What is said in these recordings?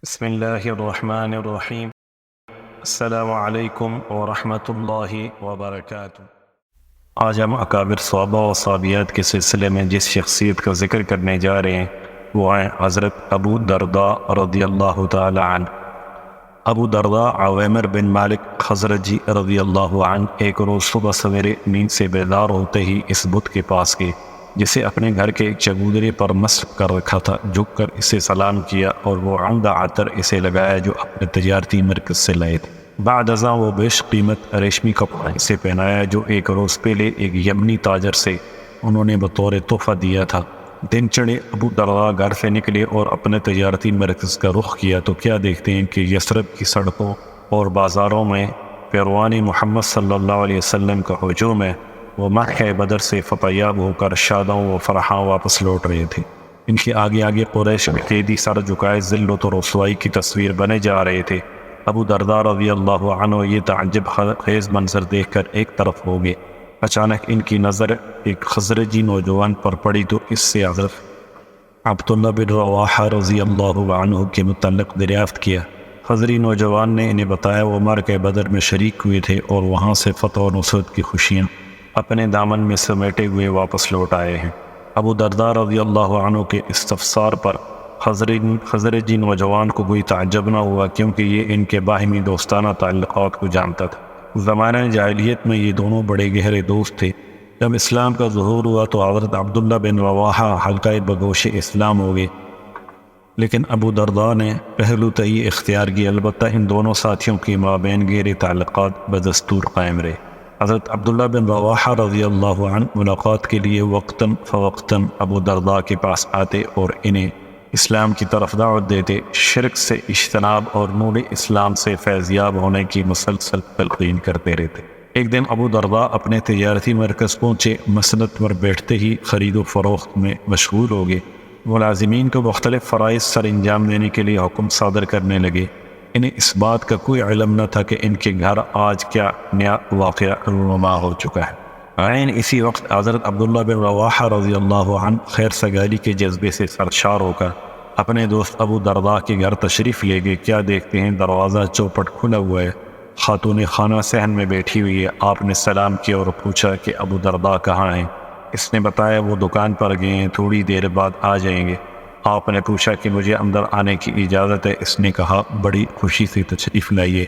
بسم اللہ الرحمن الرحیم۔ السلام علیکم ورحمۃ اللہ وبرکاتہ۔ آج ہم اکابر صحابہ و صحابیات کے سلسلے میں جس شخصیت کا ذکر کرنے جا رہے ہیں وہ ہیں حضرت ابو درداء رضی اللہ تعالی عنہ۔ ابو درداء عویمر بن مالک خزرجی رضی اللہ عنہ ایک روز صبح سویرے نیند سے بیدار ہوتے ہی اس بت کے پاس گئے جسے اپنے گھر کے ایک چبودرے پر نصب کر رکھا تھا۔ جھک کر اسے سلام کیا اور وہ عمدہ عطر اسے لگایا جو اپنے تجارتی مرکز سے لائے تھے۔ بعد ازاں وہ بیش قیمت ریشمی کپڑا اسے پہنایا جو ایک روز پہلے ایک یمنی تاجر سے انہوں نے بطور تحفہ دیا تھا۔ دن چڑھے ابو درداء گھر سے نکلے اور اپنے تجارتی مرکز کا رخ کیا تو کیا دیکھتے ہیں کہ یثرب کی سڑکوں اور بازاروں میں پیروان محمد صلی اللہ علیہ وسلم کا ہجوم ہے۔ وہ مارکہ بدر سے فتح یاب ہو کر شاداں و فرحاں واپس لوٹ رہے تھے۔ ان کے آگے آگے قریش میں قیدی سر جھکائے ذلت و رسوائی کی تصویر بنے جا رہے تھے۔ ابو درداء رضی اللہ عنہ یہ تعجب خیز منظر دیکھ کر ایک طرف ہو گئے۔ اچانک ان کی نظر ایک خزرجی نوجوان پر پڑی تو اس سے حضرت عبداللہ بن رواحہ رضی اللہ عنہ کے متعلق دریافت کیا۔ خزری نوجوان نے انہیں بتایا وہ مارکہ بدر میں شریک ہوئے تھے اور وہاں سے فتح و نصرت کی خوشیاں اپنے دامن میں سمیٹے ہوئے واپس لوٹ آئے ہیں۔ ابو درداء رضی اللہ عنہ کے استفسار پر خزرجی نوجوان کو کوئی تعجب نہ ہوا کیونکہ یہ ان کے باہمی دوستانہ تعلقات کو جانتا تھا۔ زمانہ جاہلیت میں یہ دونوں بڑے گہرے دوست تھے۔ جب اسلام کا ظہور ہوا تو حضرت عبداللہ بن رواحہ حلقہ بگوش اسلام ہو گئے، لیکن ابو درداء نے پہلو تئی اختیار کی۔ البتہ ان دونوں ساتھیوں کے مابین گہرے تعلقات بدستور قائم رہے۔ حضرت عبداللہ بن رواحہ رضی اللہ عنہ ملاقات کے لیے وقتاً فوقتاً ابو درداء کے پاس آتے اور انہیں اسلام کی طرف دعوت دیتے، شرک سے اجتناب اور نور اسلام سے فیضیاب ہونے کی مسلسل تلقین کرتے رہتے۔ ایک دن ابو درداء اپنے تجارتی مرکز پہنچے، مسند پر بیٹھتے ہی خرید و فروخت میں مشغول ہو گئے۔ ملازمین کو مختلف فرائض سر انجام دینے کے لیے حکم صادر کرنے لگے۔ انہیں اس بات کا کوئی علم نہ تھا کہ ان کے گھر آج کیا نیا واقعہ رونما ہو چکا ہے۔ عین اسی وقت حضرت عبداللہ بن رواحہ رضی اللہ عنہ خیر سگالی کے جذبے سے سرشار ہو کر اپنے دوست ابو درداء کے گھر تشریف لے گئے۔ کیا دیکھتے ہیں دروازہ چوپٹ کھلا ہوا ہے، خاتون خانہ صحن میں بیٹھی ہوئی ہے۔ آپ نے سلام کیا اور پوچھا کہ ابو درداء کہاں ہیں؟ اس نے بتایا وہ دکان پر گئے ہیں، تھوڑی دیر بعد آ جائیں گے۔ آپ نے پوچھا کہ مجھے اندر آنے کی اجازت ہے؟ اس نے کہا بڑی خوشی سے تشریف لائیے۔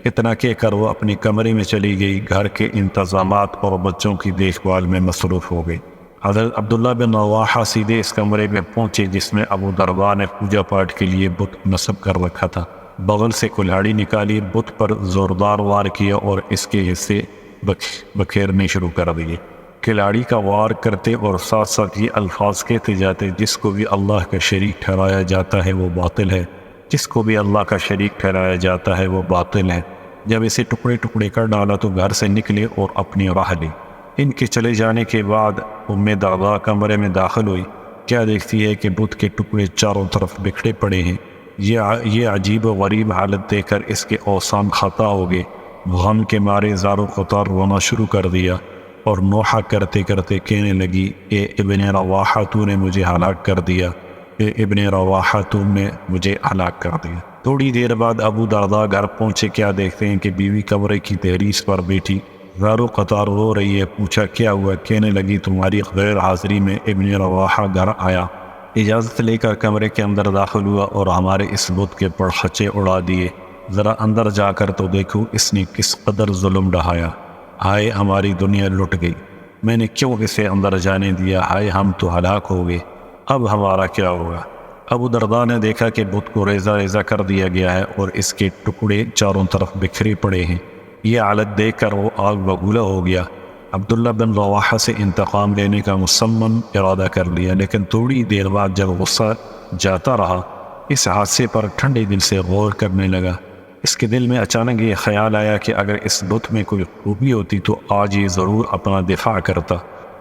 اتنا کہہ کر وہ اپنی کمرے میں چلی گئی، گھر کے انتظامات اور بچوں کی دیکھ بھال میں مصروف ہو گئی۔ حضرت عبداللہ بن رواحہ سیدھے اس کمرے میں پہنچے جس میں ابو درداء نے پوجا پاٹ کے لیے بت نصب کر رکھا تھا۔ بغل سے کلہاڑی نکالی، بت پر زوردار وار کیا اور اس کے حصے بکھیرنے شروع کر دیے۔ کھلاڑی کا وار کرتے اور ساتھ ساتھ یہ الفاظ کہتے جاتے، جس کو بھی اللہ کا شریک ٹھہرایا جاتا ہے وہ باطل ہے، جس کو بھی اللہ کا شریک ٹھہرایا جاتا ہے وہ باطل ہے۔ جب اسے ٹکڑے ٹکڑے کر ڈالا تو گھر سے نکلے اور اپنی راہ لی۔ ان کے چلے جانے کے بعد درداء کمرے میں داخل ہوئی۔ کیا دیکھتی ہے کہ بت کے ٹکڑے چاروں طرف بکھرے پڑے ہیں۔ یہ عجیب و غریب حالت دیکھ کر اس کے اوسان خطا ہو گئے۔ غم کے مارے زارو قطار رونا شروع کر دیا اور نوحہ کرتے کرتے کہنے لگی، اے ابن رواحہ تو نے مجھے ہلاک کر دیا، اے ابن رواحہ تم نے مجھے ہلاک کر دیا۔ تھوڑی دیر بعد ابو درداء گھر پہنچے۔ کیا دیکھتے ہیں کہ بیوی کمرے کی تحریس پر بیٹھی زارو قطار رو رہی ہے۔ پوچھا کیا ہوا؟ کہنے لگی تمہاری غیر حاضری میں ابن رواحہ گھر آیا، اجازت لے کر کمرے کے اندر داخل ہوا اور ہمارے اس بت کے پڑخچے اڑا دیے۔ ذرا اندر جا کر تو دیکھو اس نے کس قدر ظلم ڈھایا۔ ہائے ہماری دنیا لٹ گئی، میں نے کیوں اسے اندر جانے دیا؟ ہائے ہم تو ہلاک ہو گئے، اب ہمارا کیا ہوگا؟ ابو درداء نے دیکھا کہ بت کو ریزہ ریزہ کر دیا گیا ہے اور اس کے ٹکڑے چاروں طرف بکھرے پڑے ہیں۔ یہ حالت دیکھ کر وہ آگ بگولا ہو گیا۔ عبداللہ بن رواحہ سے انتقام لینے کا مصمم ارادہ کر لیا، لیکن تھوڑی دیر بعد جب غصہ جاتا رہا اس حادثے پر ٹھنڈے دل سے غور کرنے لگا۔ اس کے دل میں اچانک یہ خیال آیا کہ اگر اس بت میں کوئی خوبی ہوتی تو آج یہ ضرور اپنا دفاع کرتا،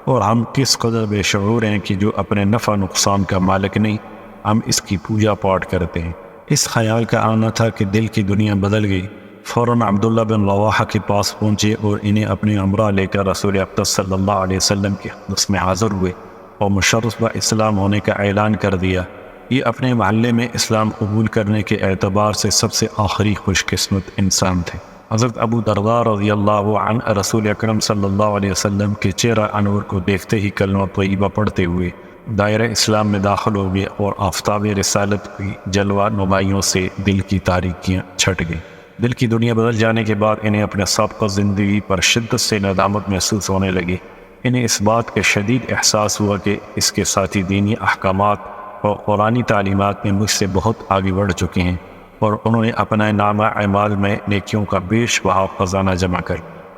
اور ہم کس قدر بے شعور ہیں کہ جو اپنے نفع نقصان کا مالک نہیں ہم اس کی پوجا پاٹ کرتے ہیں۔ اس خیال کا آنا تھا کہ دل کی دنیا بدل گئی۔ فوراً عبداللہ بن رواحہ کے پاس پہنچے اور انہیں اپنے امراء لے کر رسول اقدس صلی اللہ علیہ وسلم کے حضرت میں حاضر ہوئے اور مشرف با اسلام ہونے کا اعلان کر دیا۔ یہ اپنے محلے میں اسلام قبول کرنے کے اعتبار سے سب سے آخری خوش قسمت انسان تھے۔ حضرت ابو درداء رضی اللہ عنہ رسول اکرم صلی اللہ علیہ وسلم کے چہرہ انور کو دیکھتے ہی کلمہ طیبہ پڑھتے ہوئے دائرہ اسلام میں داخل ہو گئے اور آفتاب رسالت کی جلوہ نمائیوں سے دل کی تاریکیاں چھٹ گئیں۔ دل کی دنیا بدل جانے کے بعد انہیں اپنے سابقہ زندگی پر شدت سے ندامت محسوس ہونے لگی۔ انہیں اس بات کا شدید احساس ہوا کہ اس کے ساتھی دینی احکامات اور قرآنی تعلیمات میں مجھ سے بہت آگے بڑھ چکے ہیں، اور انہوں نے اپنا نامہ اعمال میں نیکیوں کا بیش بہا خزانہ جمع کر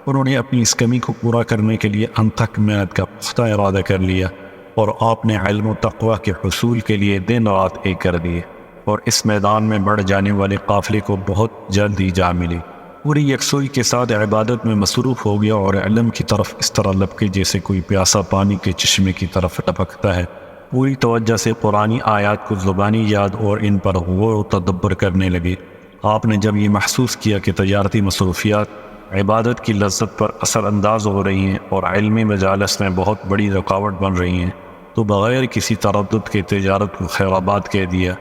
انہوں نے اپنی اس کمی کو پورا کرنے کے لیے انتھک محنت کا پختہ ارادہ کر لیا، اور آپ نے علم و تقوی کے حصول کے لیے دن رات ایک کر دیے، اور اس میدان میں بڑھ جانے والے قافلے کو بہت جلد ہی جا ملی۔ پوری یکسوئی کے ساتھ عبادت میں مصروف ہو گیا اور علم کی طرف اس طرح لپکے جیسے کوئی پیاسا پانی کے چشمے کی طرف لپکتا ہے۔ پوری توجہ سے قرآنی آیات کو زبانی یاد اور ان پر غور و تدبر کرنے لگے۔ آپ نے جب یہ محسوس کیا کہ تجارتی مصروفیات عبادت کی لذت پر اثر انداز ہو رہی ہیں اور علمی مجالس میں بہت بڑی رکاوٹ بن رہی ہیں، تو بغیر کسی تردد کے تجارت کو خیر آباد کہہ دیا،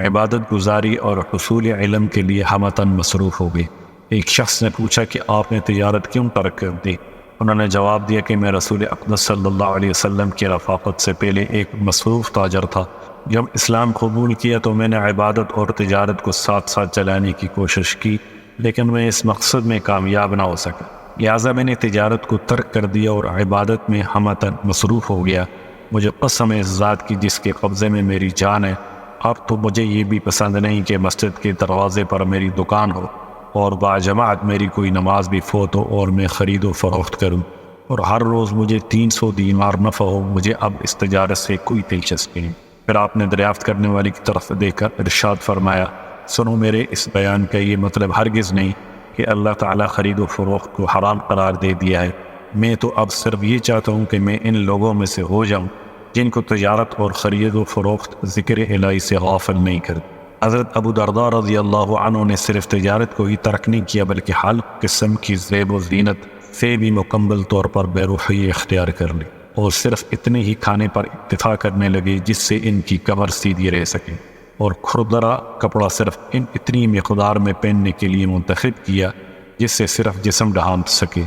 عبادت گزاری اور حصول علم کے لیے ہمتاً مصروف ہو گئے۔ ایک شخص نے پوچھا کہ آپ نے تجارت کیوں ترک کر دی؟ انہوں نے جواب دیا کہ میں رسول اقدس صلی اللہ علیہ وسلم کی رفاقت سے پہلے ایک مصروف تاجر تھا۔ جب اسلام قبول کیا تو میں نے عبادت اور تجارت کو ساتھ ساتھ چلانے کی کوشش کی، لیکن میں اس مقصد میں کامیاب نہ ہو سکا، لہٰذا میں نے تجارت کو ترک کر دیا اور عبادت میں ہمتاً مصروف ہو گیا۔ مجھے قسم ہے اس ذات کی جس کے قبضے میں میری جان ہے، اب تو مجھے یہ بھی پسند نہیں کہ مسجد کے دروازے پر میری دکان ہو اور باجماعت میری کوئی نماز بھی فوت ہو اور میں خرید و فروخت کروں، اور ہر روز مجھے 300 دینار نفع ہو۔ مجھے اب اس تجارت سے کوئی دلچسپی نہیں۔ پھر آپ نے دریافت کرنے والی کی طرف دیکھ کر ارشاد فرمایا، سنو، میرے اس بیان کا یہ مطلب ہرگز نہیں کہ اللہ تعالیٰ خرید و فروخت کو حرام قرار دے دیا ہے۔ میں تو اب صرف یہ چاہتا ہوں کہ میں ان لوگوں میں سے ہو جاؤں جن کو تجارت اور خرید و فروخت ذکر الہی سے غافل نہیں کرتی۔ حضرت ابو درداء رضی اللہ عنہ نے صرف تجارت کو ہی ترک نہیں کیا، بلکہ ہر قسم کی زیب و زینت سے بھی مکمل طور پر بے رخی اختیار کر لی، اور صرف اتنے ہی کھانے پر اکتفا کرنے لگے جس سے ان کی کمر سیدھی رہ سکے، اور کھردرا کپڑا صرف اتنی مقدار میں پہننے کے لیے منتخب کیا جس سے صرف جسم ڈھانپ سکے۔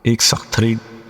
ایک سخت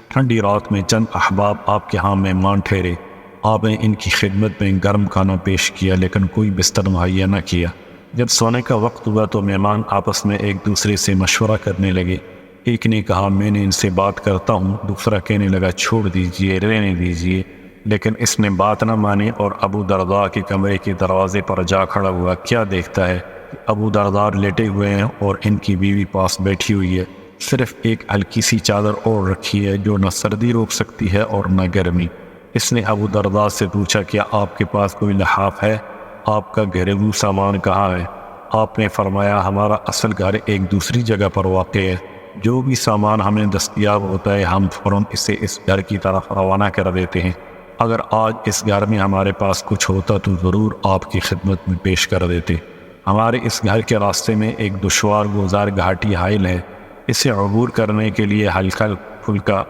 ٹھنڈی رات میں چند احباب آپ کے ہاں مہمان ٹھہرے۔ آپ نے ان کی خدمت میں گرم کھانا پیش کیا، لیکن کوئی بستر مہیا نہ کیا۔ جب سونے کا وقت ہوا تو مہمان آپس میں ایک دوسرے سے مشورہ کرنے لگے۔ ایک نے کہا، میں نے ان سے بات کرتا ہوں۔ دوسرا کہنے لگا، چھوڑ دیجئے، رہنے دیجئے۔ لیکن اس نے بات نہ مانی اور ابو درداء کے کمرے کے دروازے پر جا کھڑا ہوا۔ کیا دیکھتا ہے کہ ابو درداء لیٹے ہوئے ہیں اور ان کی بیوی پاس بیٹھی ہوئی ہے، صرف ایک ہلکی سی چادر اوڑھ رکھی ہے جو نہ سردی روک سکتی ہے اور نہ گرمی۔ اس نے ابو درداء سے پوچھا، کیا آپ کے پاس کوئی لحاف ہے؟ آپ کا گھریلو سامان کہاں ہے؟ آپ نے فرمایا، ہمارا اصل گھر ایک دوسری جگہ پر واقع ہے۔ جو بھی سامان ہمیں دستیاب ہوتا ہے ہم فوراً اسے اس گھر کی طرف روانہ کر دیتے ہیں۔ اگر آج اس گھر میں ہمارے پاس کچھ ہوتا تو ضرور آپ کی خدمت میں پیش کر دیتے۔ ہمارے اس گھر کے راستے میں ایک دشوار گزار گھاٹی حائل ہے، اسے عبور کرنے کے لیے ہلکا پھلکا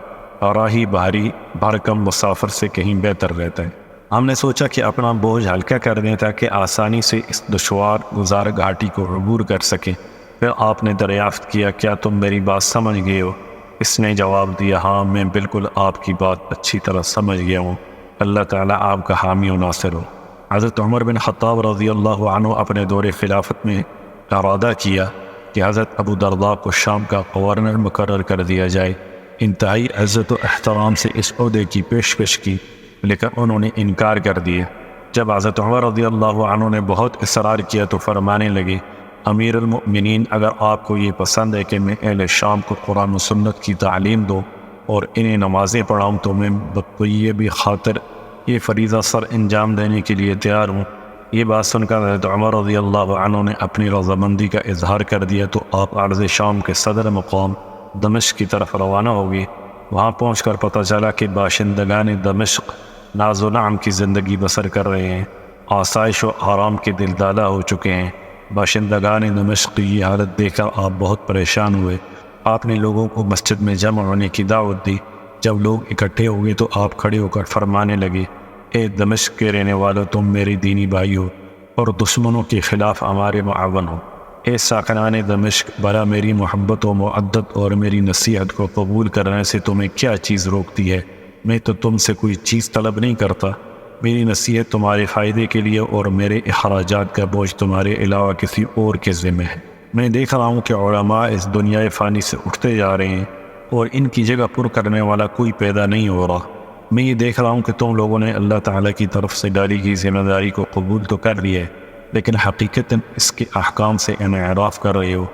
راہی بھاری بھرکم مسافر سے کہیں بہتر رہتا ہے۔ ہم نے سوچا کہ اپنا بوجھ ہلکا کر دیں تاکہ آسانی سے اس دشوار گزار گھاٹی کو عبور کر سکیں۔ پھر آپ نے دریافت کیا، کیا تم میری بات سمجھ گئے ہو؟ اس نے جواب دیا، ہاں، میں بالکل آپ کی بات اچھی طرح سمجھ گیا ہوں۔ اللہ تعالیٰ آپ کا حامی و ناصر ہو۔ حضرت عمر بن خطاب رضی اللہ عنہ اپنے دور خلافت میں ارادہ کیا کہ حضرت ابو درداء کو شام کا گورنر مقرر کر دیا جائے۔ انتہائی عزت و احترام سے اس عہدے کی پیشکش کی، لیکن انہوں نے انکار کر دیا۔ جب حضرت عمر رضی اللہ عنہ نے بہت اصرار کیا تو فرمانے لگے، امیر المؤمنین، اگر آپ کو یہ پسند ہے کہ میں اہل شام کو قرآن و سنت کی تعلیم دوں اور انہیں نمازیں پڑھاؤں تو میں بطیبی خاطر یہ فریضہ سر انجام دینے کے لیے تیار ہوں۔ یہ بات سن کر حضرت عمر رضی اللہ عنہ نے اپنی رضامندی کا اظہار کر دیا تو آپ عرض شام کے صدر مقام دمشق کی طرف روانہ ہو گئے۔ وہاں پہنچ کر پتہ چلا کہ باشندگان دمشق ناز و نعم کی زندگی بسر کر رہے ہیں، آسائش و آرام کے دلدادہ ہو چکے ہیں۔ باشندگان دمشق کی یہ حالت دیکھ کر آپ بہت پریشان ہوئے۔ آپ نے لوگوں کو مسجد میں جمع ہونے کی دعوت دی۔ جب لوگ اکٹھے ہوئے تو آپ کھڑے ہو کر فرمانے لگے، اے دمشق کے رہنے والوں تم میری دینی بھائی ہو اور دشمنوں کے خلاف ہمارے معاون ہو۔ اے ساکنان دمشق، بھلا میری محبت و معدت اور میری نصیحت کو قبول کرنے سے تمہیں کیا چیز روکتی ہے؟ میں تو تم سے کوئی چیز طلب نہیں کرتا۔ میری نصیحت تمہارے فائدے کے لیے اور میرے اخراجات کا بوجھ تمہارے علاوہ کسی اور کے ذمہ ہے۔ میں دیکھ رہا ہوں کہ علماء اس دنیا فانی سے اٹھتے جا رہے ہیں اور ان کی جگہ پر کرنے والا کوئی پیدا نہیں ہو رہا۔ میں یہ دیکھ رہا ہوں کہ تم لوگوں نے اللہ تعالیٰ کی طرف سے ڈالی گئی ذمہ داری کو قبول تو کر لیا ہے، لیکن حقیقتاً اس کے احکام سے انحراف کر رہے ہو۔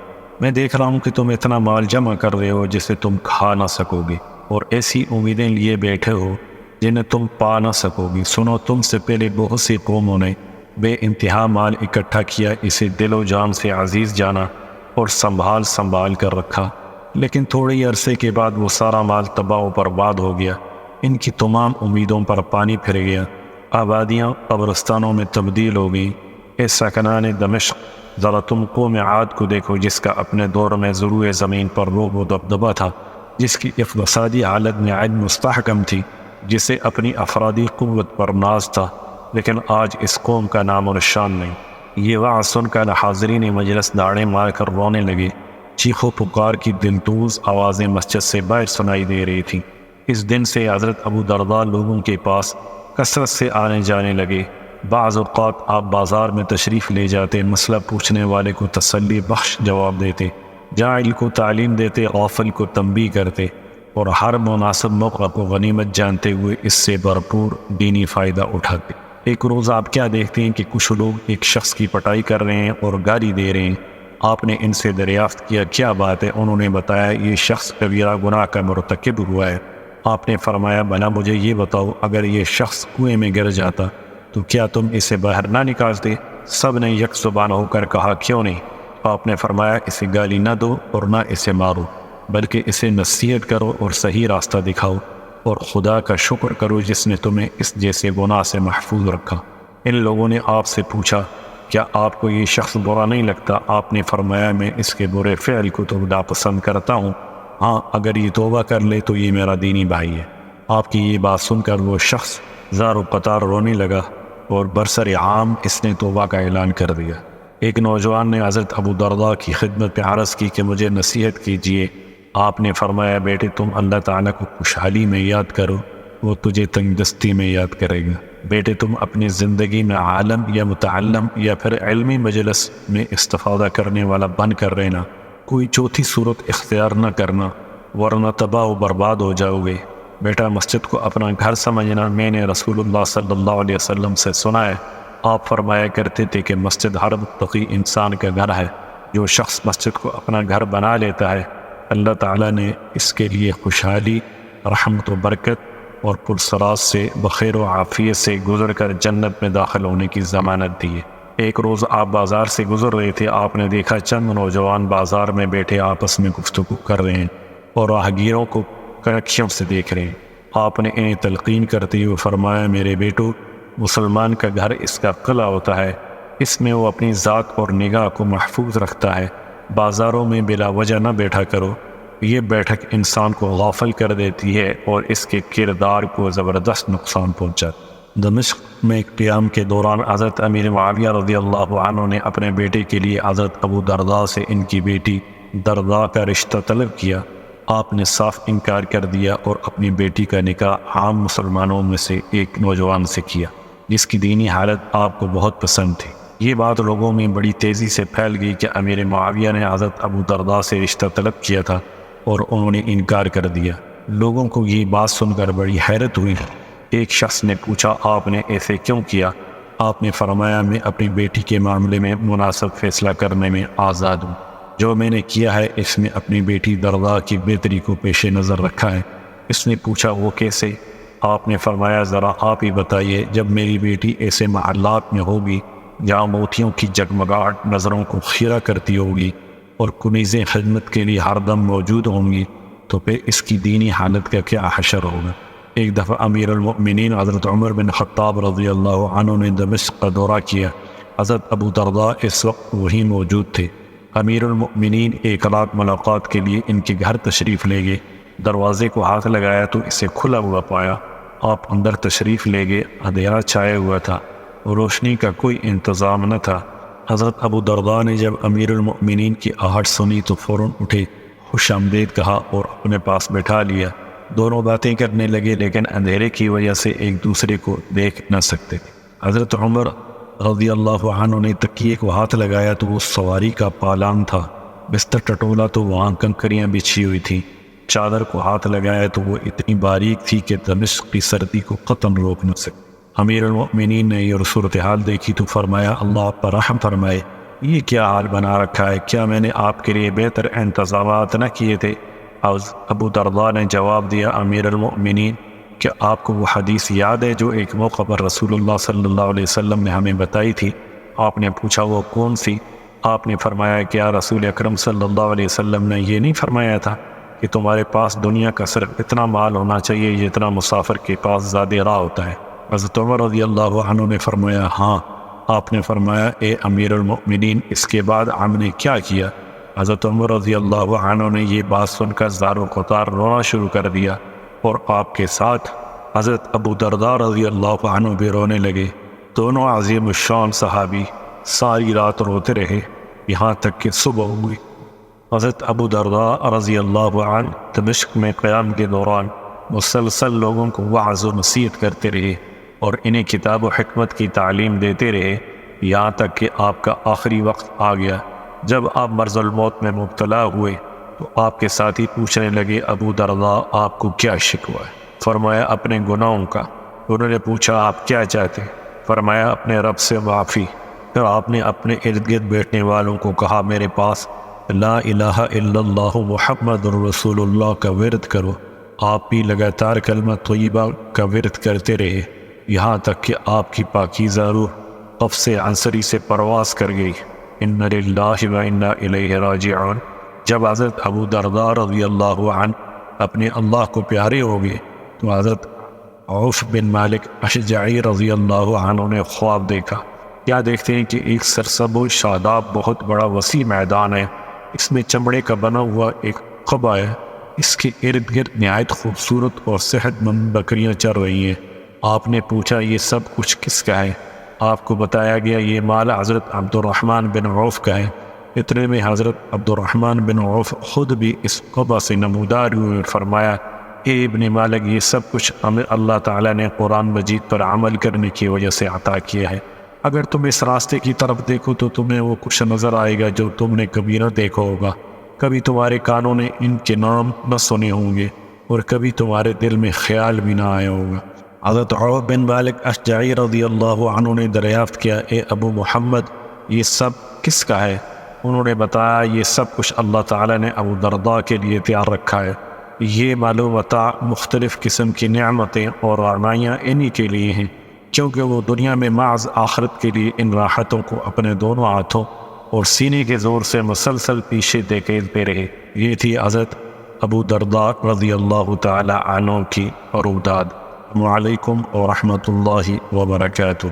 میں دیکھ رہا ہوں کہ تم اتنا مال جمع کر رہے ہو جسے تم کھا نہ سکو گے، اور ایسی امیدیں لیے بیٹھے ہو جنہیں تم پا نہ سکو گی۔ سنو، تم سے پہلے بہت سی قوموں نے بے انتہا مال اکٹھا کیا، اسے دل و جان سے عزیز جانا اور سنبھال کر رکھا، لیکن تھوڑے عرصے کے بعد وہ سارا مال تباہ و برباد ہو گیا۔ ان کی تمام امیدوں پر پانی پھر گیا، آبادیاں قبرستانوں میں تبدیل ہو گئیں۔ اے ساکنان دمشق، ذرا تم قوم عاد کو دیکھو، جس کا اپنے دور میں ضروع زمین پر رعب و دبدبہ تھا، جس کی اقتصادی حالت میں عدم مستحکم تھی، جسے اپنی افرادی قوت پر ناز تھا، لیکن آج اس قوم کا نام و نشان نہیں۔ یہ وعظ سن کر حاضرین مجلس داڑیں مار کر رونے لگے۔ چیخ و پکار کی دلدوز آوازیں مسجد سے باہر سنائی دے رہی تھیں۔ اس دن سے حضرت ابو درداء لوگوں کے پاس کثرت سے آنے جانے لگے۔ بعض اوقات آپ بازار میں تشریف لے جاتے، مسئلہ پوچھنے والے کو تسلی بخش جواب دیتے، جاہل کو تعلیم دیتے، غافل کو تنبیہ کرتے، اور ہر مناسب موقع کو غنیمت جانتے ہوئے اس سے بھرپور دینی فائدہ اٹھاتے۔ ایک روز آپ کیا دیکھتے ہیں کہ کچھ لوگ ایک شخص کی پٹائی کر رہے ہیں اور گالی دے رہے ہیں۔ آپ نے ان سے دریافت کیا کیا بات ہے؟ انہوں نے بتایا یہ شخص کبیرہ گناہ کا مرتکب ہوا ہے۔ آپ نے فرمایا بھلا مجھے یہ بتاؤ، اگر یہ شخص کنویں میں گر جاتا تو کیا تم اسے باہر نہ نکالتے؟ سب نے یک زبان ہو کر کہا کیوں نہیں؟ آپ نے فرمایا اسے گالی نہ دو اور نہ اسے مارو، بلکہ اسے نصیحت کرو اور صحیح راستہ دکھاؤ، اور خدا کا شکر کرو جس نے تمہیں اس جیسے گناہ سے محفوظ رکھا۔ ان لوگوں نے آپ سے پوچھا کیا آپ کو یہ شخص برا نہیں لگتا؟ آپ نے فرمایا میں اس کے برے فعل کو تو ناپسند کرتا ہوں، ہاں اگر یہ توبہ کر لے تو یہ میرا دینی بھائی ہے۔ آپ کی یہ بات سن کر وہ شخص زار و قطار رونے لگا اور برسر عام اس نے توبہ کا اعلان کر دیا۔ ایک نوجوان نے حضرت ابو درداء کی خدمت میں عرض کی کہ مجھے نصیحت کیجیے۔ آپ نے فرمایا بیٹے تم اللہ تعالیٰ کو خوشحالی میں یاد کرو، وہ تجھے تنگ دستی میں یاد کرے گا۔ بیٹے تم اپنی زندگی میں عالم یا متعلم یا پھر علمی مجلس میں استفادہ کرنے والا بن کر رہنا، کوئی چوتھی صورت اختیار نہ کرنا، ورنہ تباہ و برباد ہو جاؤ گے۔ بیٹا مسجد کو اپنا گھر سمجھنا، میں نے رسول اللہ صلی اللہ علیہ وسلم سے سنا ہے، آپ فرمایا کرتے تھے کہ مسجد ہر متقی انسان کا گھر ہے۔ جو شخص مسجد کو اپنا گھر بنا لیتا ہے، اللہ تعالیٰ نے اس کے لیے خوشحالی، رحمت و برکت اور پرسراز سے بخیر و عافیت سے گزر کر جنت میں داخل ہونے کی ضمانت دی ہے۔ ایک روز آپ بازار سے گزر رہے تھے، آپ نے دیکھا چند نوجوان بازار میں بیٹھے آپس میں گفتگو کر رہے ہیں اور راہگیروں کو کنکھیوں سے دیکھ رہے ہیں۔ آپ نے انہیں تلقین کرتے ہوئے فرمایا میرے بیٹو، مسلمان کا گھر اس کا قلعہ ہوتا ہے، اس میں وہ اپنی ذات اور نگاہ کو محفوظ رکھتا ہے۔ بازاروں میں بلا وجہ نہ بیٹھا کرو، یہ بیٹھک انسان کو غافل کر دیتی ہے اور اس کے کردار کو زبردست نقصان پہنچاتی۔ دمشق میں قیام کے دوران حضرت امیر معاویہ رضی اللہ عنہ نے اپنے بیٹے کے لیے حضرت ابو درداء سے ان کی بیٹی درداء کا رشتہ طلب کیا۔ آپ نے صاف انکار کر دیا اور اپنی بیٹی کا نکاح عام مسلمانوں میں سے ایک نوجوان سے کیا جس کی دینی حالت آپ کو بہت پسند تھی۔ یہ بات لوگوں میں بڑی تیزی سے پھیل گئی کہ امیر معاویہ نے حضرت ابو درداء سے رشتہ طلب کیا تھا اور انہوں نے انکار کر دیا۔ لوگوں کو یہ بات سن کر بڑی حیرت ہوئی۔ ایک شخص نے پوچھا آپ نے ایسے کیوں کیا؟ آپ نے فرمایا میں اپنی بیٹی کے معاملے میں مناسب فیصلہ کرنے میں آزاد ہوں، جو میں نے کیا ہے اس میں اپنی بیٹی درداء کی بہتری کو پیش نظر رکھا ہے۔ اس نے پوچھا وہ کیسے؟ آپ نے فرمایا ذرا آپ ہی بتائیے، جب میری بیٹی ایسے محلات میں ہوگی جہاں موتیوں کی جگمگاہٹ نظروں کو خیرہ کرتی ہوگی اور کنیزیں خدمت کے لیے ہر دم موجود ہوں گی، تو پھر اس کی دینی حالت کا کیا حشر ہوگا؟ ایک دفعہ امیر المؤمنین حضرت عمر بن خطاب رضی اللہ عنہ نے دمشق کا دورہ کیا۔ حضرت ابو درداء اس وقت وہیں موجود تھے۔ امیر المؤمنین ایک رات ملاقات کے لیے ان کے گھر تشریف لے گئے۔ دروازے کو ہاتھ لگایا تو اسے کھلا ہوا پایا۔ آپ اندر تشریف لے گئے۔ اندھیرا چھایا ہوا تھا، روشنی کا کوئی انتظام نہ تھا۔ حضرت ابو درداء نے جب امیر المؤمنین کی آہٹ سنی تو فوراً اٹھے، خوش آمدید کہا اور اپنے پاس بٹھا لیا۔ دونوں باتیں کرنے لگے، لیکن اندھیرے کی وجہ سے ایک دوسرے کو دیکھ نہ سکتے۔ حضرت عمر رضی اللہ عنہ نے تکیے کو ہاتھ لگایا تو وہ سواری کا پالان تھا، بستر ٹٹولا تو وہاں کنکریاں بچھی ہوئی تھیں، چادر کو ہاتھ لگایا تو وہ اتنی باریک تھی کہ دمشق کی سردی کو قطعاً روک نہ سکتی۔ امیر المؤمنین نے یہ صورتحال دیکھی تو فرمایا، اللہ آپ پر رحم فرمائے، یہ کیا حال بنا رکھا ہے؟ کیا میں نے آپ کے لیے بہتر انتظامات نہ کیے تھے؟ ابو درداء نے جواب دیا، امیر المؤمنین، کیا آپ کو وہ حدیث یاد ہے جو ایک موقع پر رسول اللہ صلی اللہ علیہ وسلم نے ہمیں بتائی تھی؟ آپ نے پوچھا، وہ کون سی؟ آپ نے فرمایا، کیا رسول اکرم صلی اللہ علیہ وسلم نے یہ نہیں فرمایا تھا کہ تمہارے پاس دنیا کا صرف اتنا مال ہونا چاہیے جتنا مسافر کے پاس زادِ راہ ہوتا ہے؟ حضرت عمر رضی اللہ عنہ نے فرمایا، ہاں۔ آپ نے فرمایا، اے امیر المؤمنین، اس کے بعد ہم نے کیا کیا؟ حضرت عمر رضی اللہ عنہ نے یہ بات سن کر زار و قطار رونا شروع کر دیا، اور آپ کے ساتھ حضرت ابو درداء رضی اللہ عنہ بھی رونے لگے۔ دونوں عظیم الشان صحابی ساری رات روتے رہے، یہاں تک کہ صبح ہوئی۔ حضرت ابو درداء رضی اللہ عنہ دمشق میں قیام کے دوران مسلسل لوگوں کو وعظ و نصیحت کرتے رہے اور انہیں کتاب و حکمت کی تعلیم دیتے رہے، یہاں تک کہ آپ کا آخری وقت آ گیا۔ جب آپ مرض الموت میں مبتلا ہوئے تو آپ کے ساتھی پوچھنے لگے، ابو درداء، آپ کو کیا شکوہ ہے؟ فرمایا، اپنے گناہوں کا۔ انہوں نے پوچھا، آپ کیا چاہتے؟ فرمایا، اپنے رب سے معافی۔ پھر آپ نے اپنے ارد گرد بیٹھنے والوں کو کہا، میرے پاس لا الہ الا اللہ محمد رسول اللہ کا ورد کرو۔ آپ بھی لگاتار کلمہ طیبہ کا ورد کرتے رہے، یہاں تک کہ آپ کی پاکیزہ روح قفص عنصری سے پرواز کر گئی۔ ان للہ و انا الیہ راجعون۔ جب حضرت ابو درداء رضی اللہ عنہ اپنے اللہ کو پیارے ہو گئے تو حضرت عوف بن مالک اشجعی رضی اللہ عنہ نے خواب دیکھا۔ کیا دیکھتے ہیں کہ ایک سرسبز و شاداب بہت بڑا وسیع میدان ہے، اس میں چمڑے کا بنا ہوا ایک قبہ ہے، اس کے ارد گرد نہایت خوبصورت اور صحت مند بکریاں چر رہی ہیں۔ آپ نے پوچھا، یہ سب کچھ کس کا ہے؟ آپ کو بتایا گیا، یہ مال حضرت عبد الرحمن بن عوف کا ہے۔ اتنے میں حضرت عبد الرحمن بن عوف خود بھی اس قبہ سے نمودار ہوئے اور فرمایا، اے ابن مالک، یہ سب کچھ اللہ تعالیٰ نے قرآن مجید پر عمل کرنے کی وجہ سے عطا کیا ہے۔ اگر تم اس راستے کی طرف دیکھو تو تمہیں وہ کچھ نظر آئے گا جو تم نے کبھی نہ دیکھا ہوگا، کبھی تمہارے کانوں نے ان کے نام نہ سنے ہوں گے اور کبھی تمہارے دل میں خیال بھی نہ آیا ہوگا۔ حضرت عوف بن مالک اشجعی رضی اللہ عنہ نے دریافت کیا، اے ابو محمد، یہ سب کس کا ہے؟ انہوں نے بتایا، یہ سب کچھ اللہ تعالیٰ نے ابو درداء کے لیے تیار رکھا ہے۔ یہ معلومات مختلف قسم کی نعمتیں اور رعنائیاں انہی کے لیے ہیں، کیونکہ وہ دنیا میں محض آخرت کے لیے ان راحتوں کو اپنے دونوں ہاتھوں اور سینے کے زور سے مسلسل پیچھے دھکیلتے رہے۔ یہ تھی حضرت ابو درداء رضی اللہ تعالی عنہ کی عروضات۔ السلام علیکم ورحمۃ اللہ وبرکاتہ۔